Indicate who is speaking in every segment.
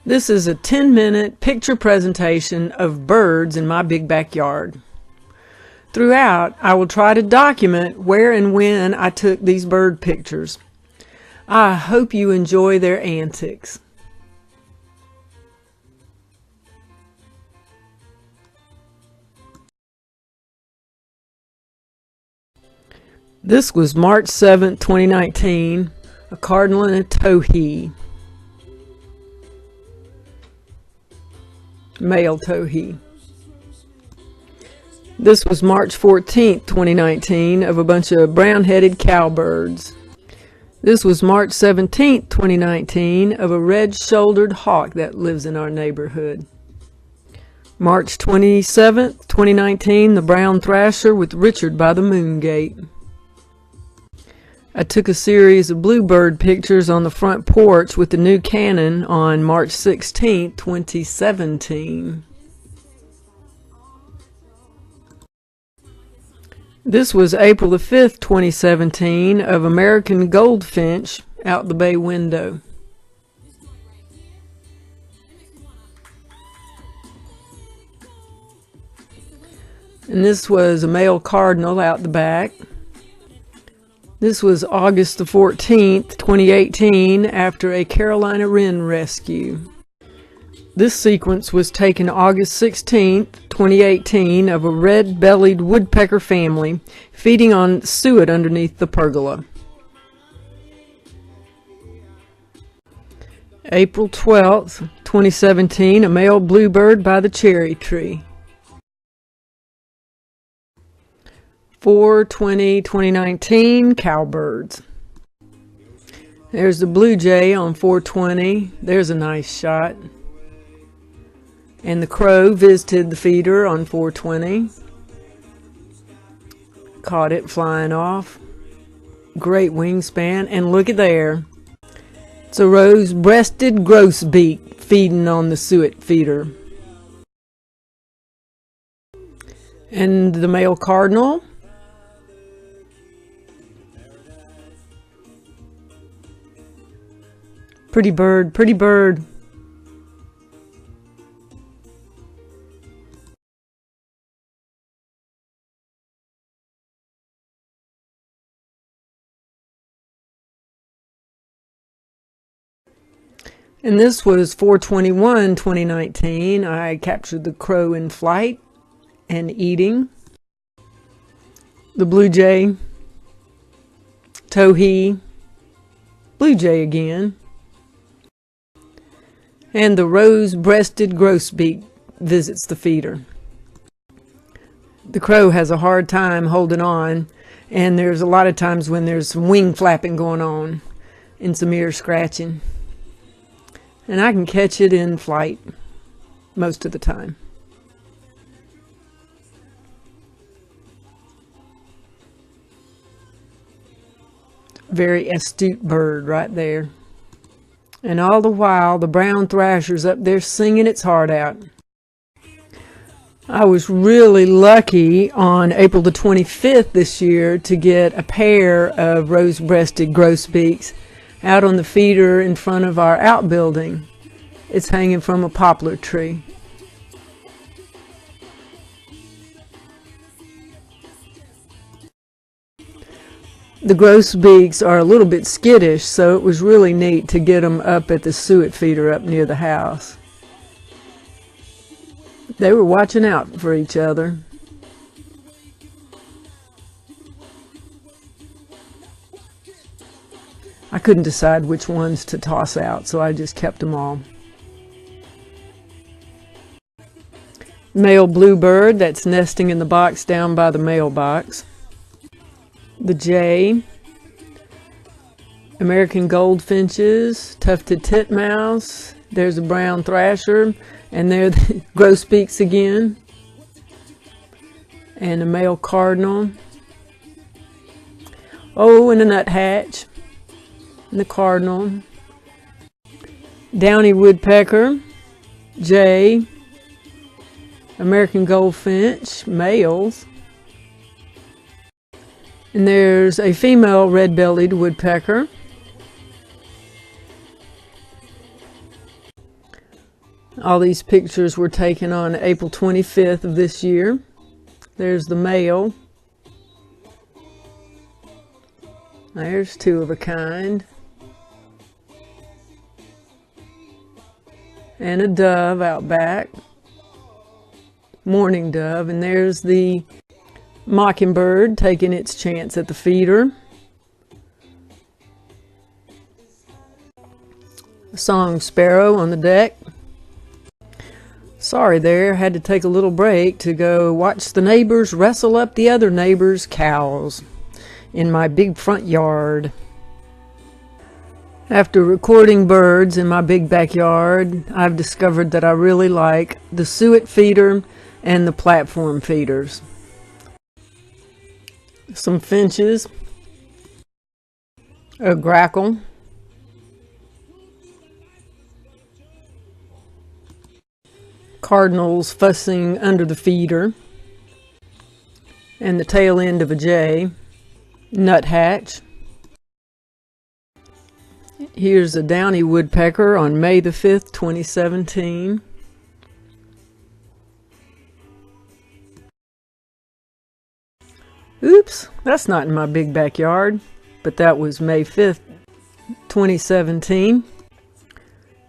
Speaker 1: This is a 10-minute picture presentation of birds in my big backyard. Throughout, I will try to document where and when I took these bird pictures. I hope you enjoy their antics. This was March 7, 2019, a cardinal and a towhee. Male towhee. This was March 14th, 2019, of a bunch of brown-headed cowbirds. This was March 17th, 2019, of a red-shouldered hawk that lives in our neighborhood. March 27th, 2019, the brown thrasher with Richard by the moon gate. I took a series of bluebird pictures on the front porch with the new Canon on March 16, 2017. This was April the 5th, 2017, of American goldfinch out the bay window. And this was a male cardinal out the back. This was August the 14th, 2018, after a Carolina wren rescue. This sequence was taken August 16th, 2018, of a red-bellied woodpecker family feeding on suet underneath the pergola. April 12th, 2017, a male bluebird by the cherry tree. 4/20/2019, cowbirds. There's the blue jay on 4/20. There's a nice shot. And the crow visited the feeder on 4/20. Caught it flying off. Great wingspan. And look at there. It's a rose-breasted grosbeak feeding on the suet feeder. And the male cardinal. Pretty bird, pretty bird. And this was 4/21/2019. I captured the crow in flight and eating. The blue jay, towhee, blue jay again. And the rose-breasted grosbeak visits the feeder. The crow has a hard time holding on, and there's a lot of times when there's some wing flapping going on and some ear scratching. And I can catch it in flight most of the time. Very astute bird right there. And all the while, the brown thrasher's up there singing its heart out. I was really lucky on April the 25th this year to get a pair of rose-breasted grosbeaks out on the feeder in front of our outbuilding. It's hanging from a poplar tree. The grosbeaks are a little bit skittish, so it was really neat to get them up at the suet feeder up near the house. They were watching out for each other. I couldn't decide which ones to toss out, so I just kept them all. Male bluebird that's nesting in the box down by the mailbox. The jay, American goldfinches, tufted titmouse, there's a brown thrasher, and there the grosbeaks again, and a male cardinal. Oh, and a nuthatch, and the cardinal, downy woodpecker, jay, American goldfinch, males. And there's a female red-bellied woodpecker. All these pictures were taken on April 25th of this year. There's the male. There's two of a kind. And a dove out back. Mourning dove. And there's the mockingbird taking its chance at the feeder. A song sparrow on the deck. Sorry there, had to take a little break to go watch the neighbors wrestle up the other neighbors' cows in my big front yard. After recording birds in my big backyard, I've discovered that I really like the suet feeder and the platform feeders. Some finches, a grackle, cardinals fussing under the feeder, and the tail end of a jay, nuthatch. Here's a downy woodpecker on May the 5th, 2017. Oops, that's not in my big backyard, but that was May 5th, 2017.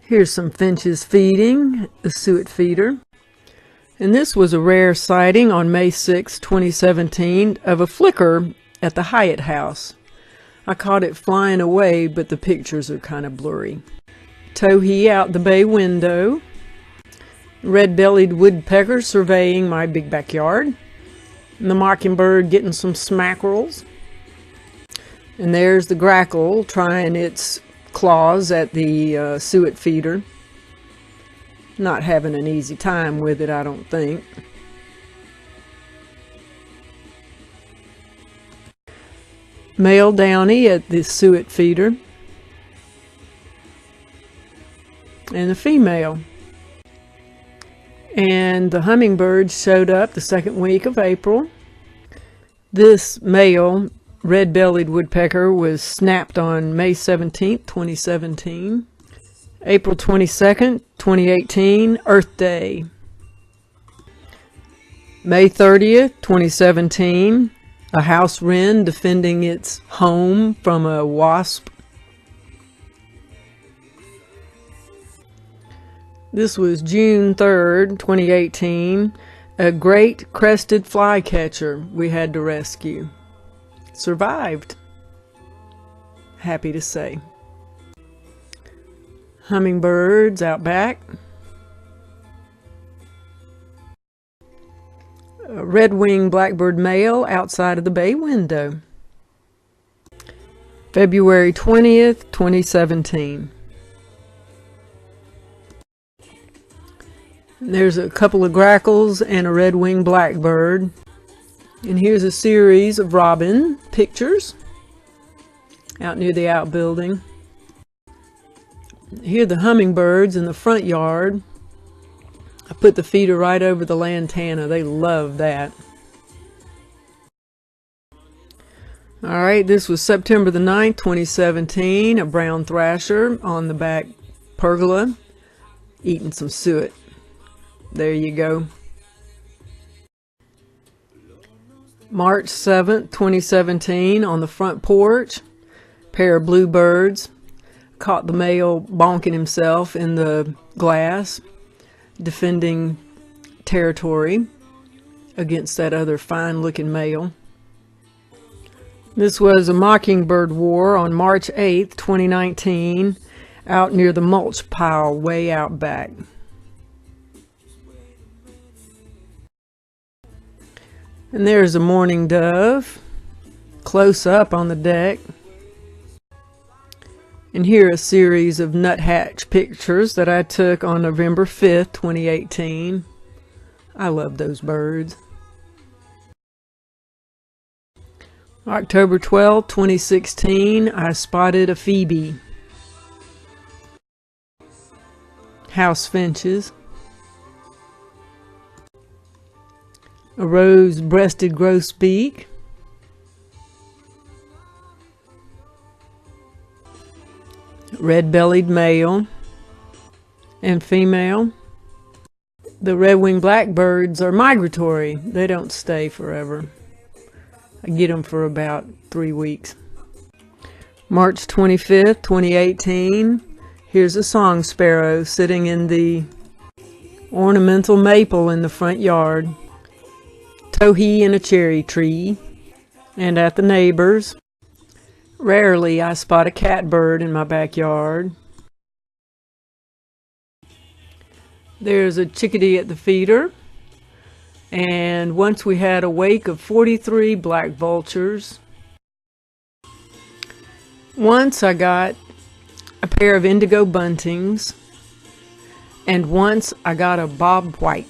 Speaker 1: Here's some finches feeding, a suet feeder. And this was a rare sighting on May 6, 2017 of a flicker at the Hyatt House. I caught it flying away, but the pictures are kind of blurry. Towhee out the bay window. Red-bellied woodpecker surveying my big backyard. And the mockingbird getting some smackerels. And there's the grackle trying its claws at the suet feeder. Not having an easy time with it, I don't think. Male downy at the suet feeder. And the female. And the hummingbirds showed up the second week of April. This male red-bellied woodpecker was snapped on May 17th, 2017. April 22nd, 2018, Earth Day. May 30th, 2017, a house wren defending its home from a wasp. This was June 3rd, 2018, a great crested flycatcher we had to rescue. Survived. Happy to say. Hummingbirds out back. A red-winged blackbird male outside of the bay window. February 20th, 2017. There's a couple of grackles and a red-winged blackbird. And here's a series of robin pictures out near the outbuilding. Here are the hummingbirds in the front yard. I put the feeder right over the lantana. They love that. Alright, this was September the 9th, 2017. A brown thrasher on the back pergola eating some suet. There you go. March 7th, 2017, on the front porch, pair of bluebirds. Caught the male bonking himself in the glass, defending territory against that other fine-looking male. This was a mockingbird war on March 8th, 2019, out near the mulch pile way out back. And there's a mourning dove, close up on the deck. And here are a series of nuthatch pictures that I took on November 5th, 2018. I love those birds. October 12th, 2016, I spotted a phoebe. House finches. A rose-breasted grosbeak. Red-bellied male and female. The red-winged blackbirds are migratory. They don't stay forever. I get them for about 3 weeks. March 25th, 2018. Here's a song sparrow sitting in the ornamental maple in the front yard. Towhee in a cherry tree. And at the neighbor's. Rarely I spot a catbird in my backyard. There's a chickadee at the feeder. And once we had a wake of 43 black vultures. Once I got a pair of indigo buntings. And once I got a bob white.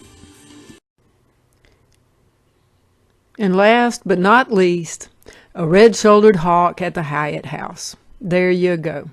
Speaker 1: And last but not least, a red-shouldered hawk at the Hyatt House. There you go.